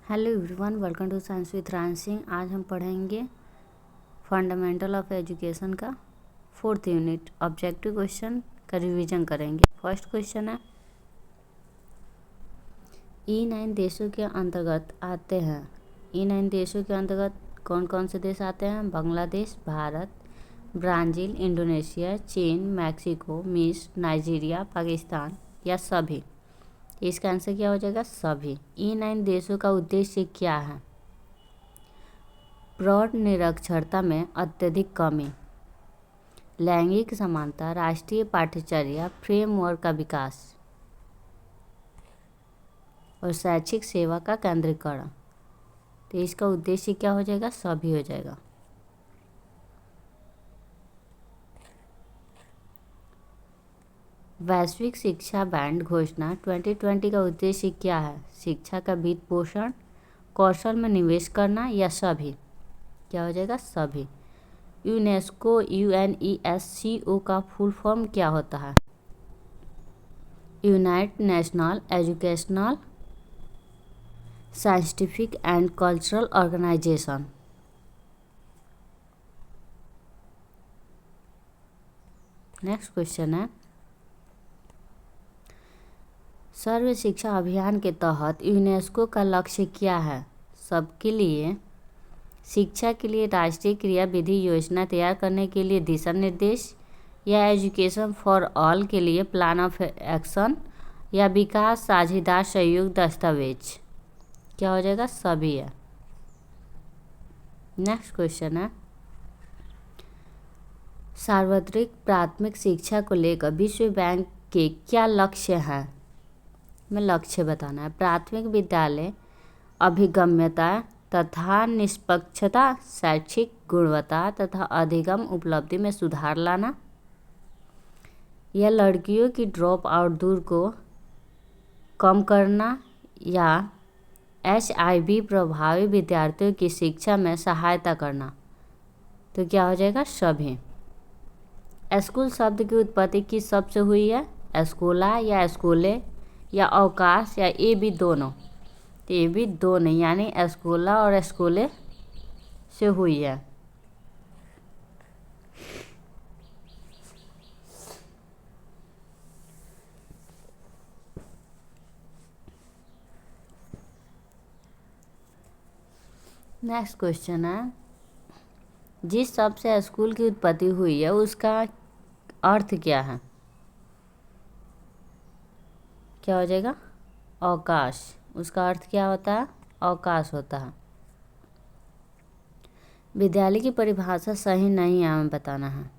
Hello everyone, welcome to science with Ran Singh. आज हम पढ़ेंगे फंडामेंटल ऑफ एजुकेशन का 4th यूनिट। ऑब्जेक्टिव क्वेश्चन का रिवीजन करेंगे। फर्स्ट क्वेश्चन है, E9 देशों के अंतर्गत आते हैं। E9 देशों के अंतर्गत कौन कौन से देश आते हैं? बांग्लादेश, भारत, ब्राज़ील, इंडोनेशिया, चीन, मैक्सिको, मिस्र, नाइजीरिया, पाकिस्तान या सभी? इसका आंसर क्या हो जाएगा? सभी। E9 देशों का उद्देश्य क्या है? प्रौढ़ निरक्षरता में अत्यधिक कमी, लैंगिक समानता, राष्ट्रीय पाठ्यचर्या फ्रेमवर्क का विकास और शैक्षिक सेवा का केंद्रीकरण। तो इसका उद्देश्य क्या हो जाएगा? सभी हो जाएगा। वैश्विक शिक्षा बैंड घोषणा 2020 का उद्देश्य क्या है? शिक्षा का वित्त पोषण, कौशल में निवेश करना या सभी? क्या हो जाएगा? सभी। यूनेस्को UNESCO का फुल फॉर्म क्या होता है? United national educational scientific and cultural organisation. Next question है, सर्व शिक्षा अभियान के तहत यूनेस्को का लक्ष्य क्या है? सबके लिए शिक्षा के लिए राष्ट्रीय क्रिया विधि योजना तैयार करने के लिए दिशा निर्देश, या एजुकेशन फॉर ऑल के लिए प्लान ऑफ एक्शन, या विकास साझेदार सहयोग दस्तावेज? क्या हो जाएगा? सभी है। नेक्स्ट क्वेश्चन है, सार्वत्रिक प्राथमिक शिक्षा को लेकर विश्व बैंक के क्या लक्ष्य हैं? में लक्ष्य बताना है। प्राथमिक विद्यालय अभिगम्यता तथा निष्पक्षता, शैक्षिक गुणवत्ता तथा अधिगम उपलब्धि में सुधार लाना, या लड़कियों की ड्रॉप आउट दर को कम करना, या HIV प्रभावी विद्यार्थियों की शिक्षा में सहायता करना? तो क्या हो जाएगा? सभी। स्कूल शब्द की उत्पत्ति किस शब्द से हुई है? स्कूला या स्कूले या अवकाश या ये भी दोनों? तो ये भी दोनों, यानी स्कूला और स्कूले से हुई है। नेक्स्ट क्वेश्चन है, जिस शब्द से स्कूल की उत्पत्ति हुई है उसका अर्थ क्या है? क्या हो जाएगा? अवकाश। उसका अर्थ क्या होता है? अवकाश होता है। विद्यालय की परिभाषा सही नहीं है, हमें बताना है।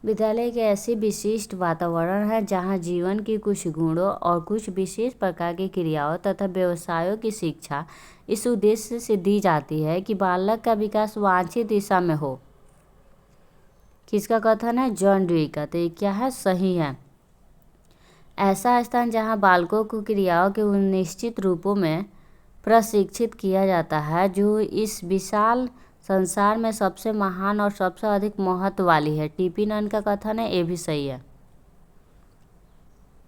विद्यालय एक ऐसी विशिष्ट वातावरण है जहां जीवन की कुछ गुणों और कुछ विशेष प्रकार की क्रियाओं तथा व्यवसायों की शिक्षा इस उद्देश्य से दी जाती है कि बालक का विकास वांछित दिशा में हो। किसका कथन है? जॉन ड्यूई का। तो ये क्या है? सही है। ऐसा स्थान जहां बालकों को क्रियाओं के उन निश्चित रूपों में प्रशिक्षित किया जाता है जो इस विशाल संसार में सबसे महान और सबसे अधिक महत्व वाली है। टीपी नन का कथन है, ये भी सही है।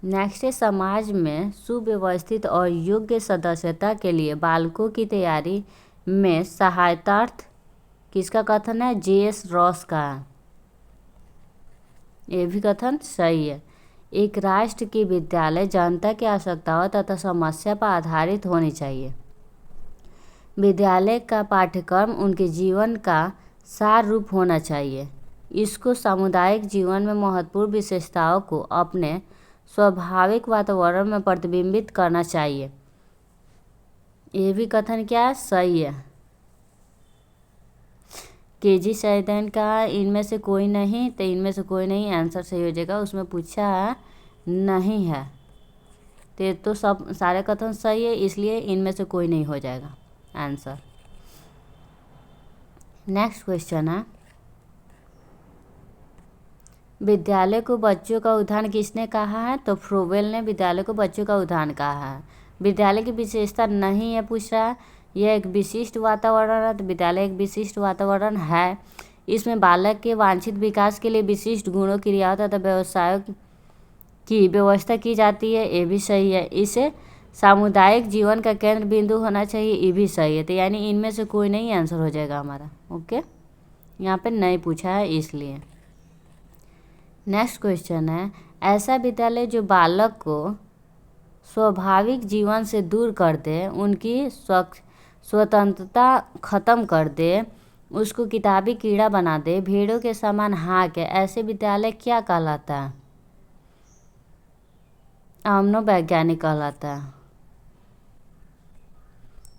नेक्स्ट है, समाज में सुव्यवस्थित और योग्य सदस्यता के लिए बालकों की तैयारी में सहायतार्थ? किसका कथन है? JS रॉस का। ये भी कथन सही है। एक राष्ट्र की विद्यालय जनता की आवश्यकताओं तथा समस्या पर आधारित होनी चाहिए। विद्यालय का पाठ्यक्रम उनके जीवन का सार रूप होना चाहिए। इसको सामुदायिक जीवन में महत्वपूर्ण विशेषताओं को अपने स्वाभाविक वातावरण में प्रतिबिंबित करना चाहिए। ये भी कथन क्या है? सही है। KG सैदन का इनमें से कोई नहीं, तो इनमें से कोई नहीं आंसर सही हो जाएगा। उसमें पूछा है नहीं है, तो सब सारे कथन सही है, इसलिए इनमें से कोई नहीं हो जाएगा आंसर। नेक्स्ट क्वेश्चन है, विद्यालय को बच्चों का उद्यान किसने कहा है? तो फ्रोवेल ने विद्यालय को बच्चों का उद्यान कहा है। विद्यालय की विशेषता नहीं है पूछ रहा है, यह एक विशिष्ट वातावरण है। तो विद्यालय एक विशिष्ट वातावरण है। इसमें बालक के वांछित विकास के लिए विशिष्ट गुणों, क्रियाओं तथा व्यवसायों की व्यवस्था की जाती है, ये भी सही है। इसे सामुदायिक जीवन का केंद्र बिंदु होना चाहिए, ये भी सही है। तो यानी इनमें से कोई नहीं आंसर हो जाएगा हमारा। ओके, यहाँ पे नहीं पूछा है इसलिए। नेक्स्ट क्वेश्चन है, ऐसा विद्यालय जो बालक को स्वाभाविक जीवन से दूर कर दे, उनकी स्वतंत्रता खत्म कर दे, उसको किताबी कीड़ा बना दे, भेड़ों के समान हाँके, ऐसे विद्यालय क्या कहलाता है? मनोवैज्ञानिक कहलाता है।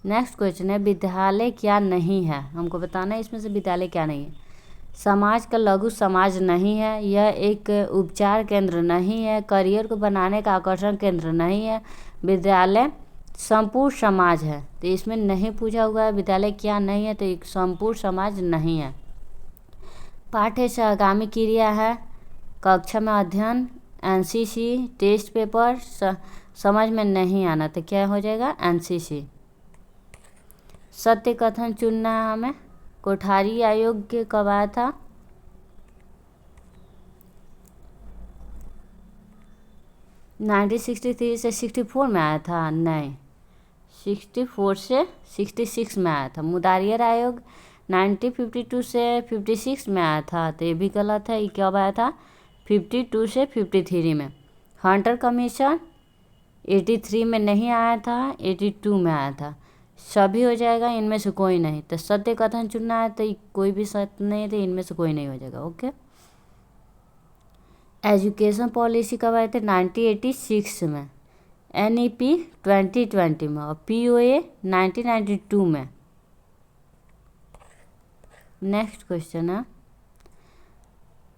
नेक्स्ट क्वेश्चन है, विद्यालय क्या नहीं है? हमको बताना है इसमें से विद्यालय क्या नहीं है। समाज का लघु समाज नहीं है, यह एक उपचार केंद्र नहीं है, करियर को बनाने का आकर्षण केंद्र नहीं है, विद्यालय संपूर्ण समाज है। तो इसमें नहीं पूछा हुआ है विद्यालय क्या नहीं है, तो एक संपूर्ण समाज नहीं है। पाठ है सहगामी क्रिया है, कक्षा में अध्ययन, एनसीसी, टेस्ट पेपर, समझ में नहीं आना, तो क्या हो जाएगा? एनसीसी। सत्य कथन चुनना है हमें। कोठारी आयोग कब आया था? 1963 से 64 में आया था? नहीं, 64 से 66 में आया था। मुदारियर आयोग 1952 से 56 में आया था, तो ये भी गलत है। ये कब आया था? 52 से 53 में। हंटर कमीशन 83 में नहीं आया था, 82 में आया था। सभी हो जाएगा, इनमें से कोई नहीं। तो सत्य कथन चुनना है, तो कोई भी सत्य नहीं, तो इनमें से कोई नहीं हो जाएगा। ओके। एजुकेशन पॉलिसी कब आए थे? 1986 में, NEP 2020 में, और POA 1992 में। नेक्स्ट क्वेश्चन है,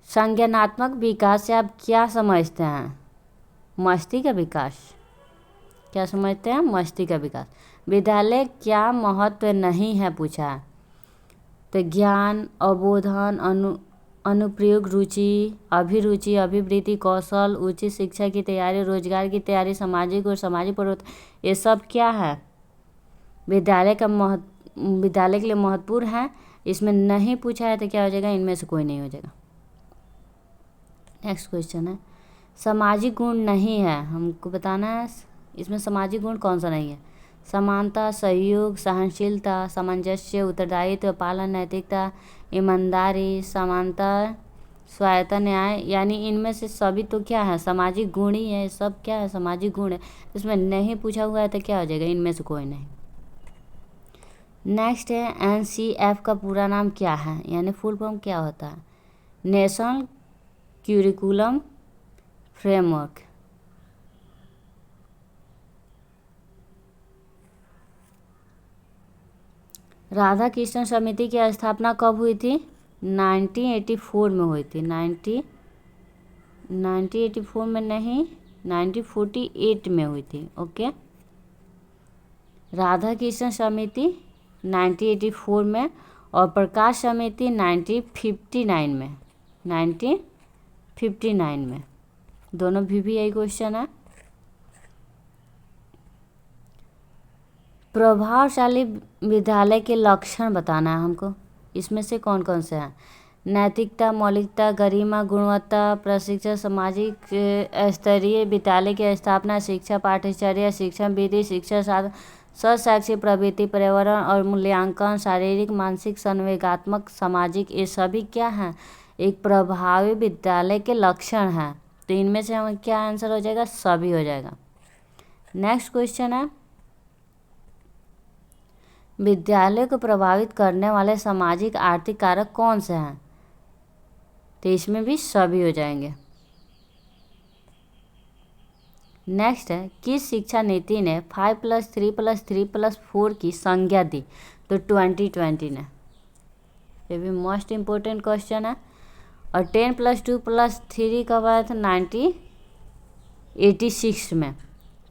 संज्ञानात्मक विकास से आप क्या समझते हैं? मस्ती का विकास। क्या समझते हैं? मस्ती का विकास। विद्यालय क्या महत्व नहीं है पूछा है, तो ज्ञान, अवबोधन, अनुप्रयोग, रुचि, अभिरुचि, अभिवृत्ति, कौशल, उचित शिक्षा की तैयारी, रोजगार की तैयारी, सामाजिक और सामाजिक परिवर्तन, ये सब क्या है? विद्यालय के लिए महत्वपूर्ण है। इसमें नहीं पूछा है, तो क्या हो जाएगा? इनमें से कोई नहीं हो जाएगा। नेक्स्ट क्वेश्चन है, सामाजिक गुण नहीं है, हमको बताना है इसमें सामाजिक गुण कौन सा नहीं है। समानता, सहयोग, सहनशीलता, सामंजस्य, उत्तरदायित्व, पालन, नैतिकता, ईमानदारी, समानता, स्वायत्ता, न्याय, यानी इनमें से सभी तो क्या है? सामाजिक गुण ही है। सब क्या है? सामाजिक गुण है। इसमें नहीं पूछा हुआ है, तो क्या हो जाएगा? इनमें से कोई नहीं। नेक्स्ट है, NCF का पूरा नाम क्या है, यानी फुल फॉर्म क्या होता है? National curriculum framework. Radha Krishna समिति की स्थापना कब हुई थी? 1984 में हुई थी। 1984 में नहीं, 1948 में हुई थी। ओके, राधा कृष्ण समिति 1984 में, और प्रकाश समिति 1959 में। 1959 में। दोनों भी यही क्वेश्चन है। प्रभावशाली विद्यालय के लक्षण बताना है हमको। इसमें से कौन कौन से हैं? नैतिकता, मौलिकता, गरिमा, गुणवत्ता, प्रशिक्षण, सामाजिक स्तरीय विद्यालय की स्थापना, शिक्षा पाठ्यचर्या, शिक्षण विधि, शिक्षा साधन, सशैक्षिक प्रवृत्ति, पर्यावरण और मूल्यांकन, शारीरिक, मानसिक, संवेगात्मक, सामाजिक, ये सभी क्या हैं? एक प्रभावी विद्यालय के लक्षण हैं। तो इनमें से हमें क्या आंसर हो जाएगा? सभी हो जाएगा। नेक्स्ट क्वेश्चन है, विद्यालय को प्रभावित करने वाले सामाजिक आर्थिक कारक कौन से हैं? तो इसमें भी सभी हो जाएंगे। नेक्स्ट है, किस शिक्षा नीति ने 5+3+3+4 की संज्ञा दी? तो 2020 ने। ये भी मोस्ट इम्पोर्टेंट क्वेश्चन है। और 10+2+3 कब आया था? 1986 में।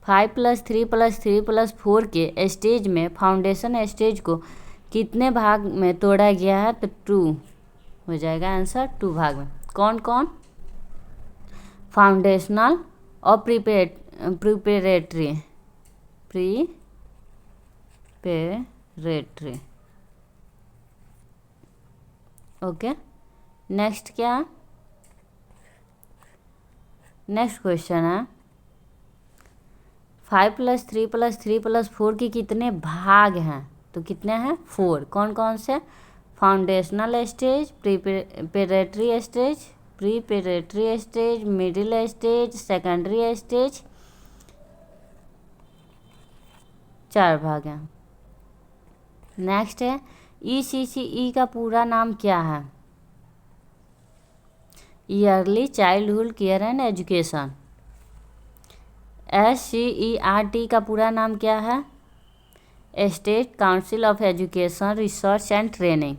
5+3+3+4 के स्टेज में फाउंडेशन स्टेज को कितने भाग में तोड़ा गया है? तो 2 हो जाएगा आंसर, 2 भाग में। कौन कौन? फाउंडेशनल और प्रिपरेटरी। ओके, नेक्स्ट क्या? नेक्स्ट क्वेश्चन है 5+3+3+4 के कितने भाग हैं? तो कितने हैं? 4। कौन कौन से? Foundational stage, preparatory stage, preparatory stage, middle stage, secondary stage. 4 भाग हैं। नेक्स्ट है ECCE का पूरा नाम क्या है? Yearly childhood care and education. SCERT का पूरा नाम क्या है? State council of education research and training.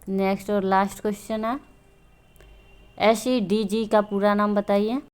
Next और लास्ट क्वेश्चन है SEDG का पूरा नाम बताइए।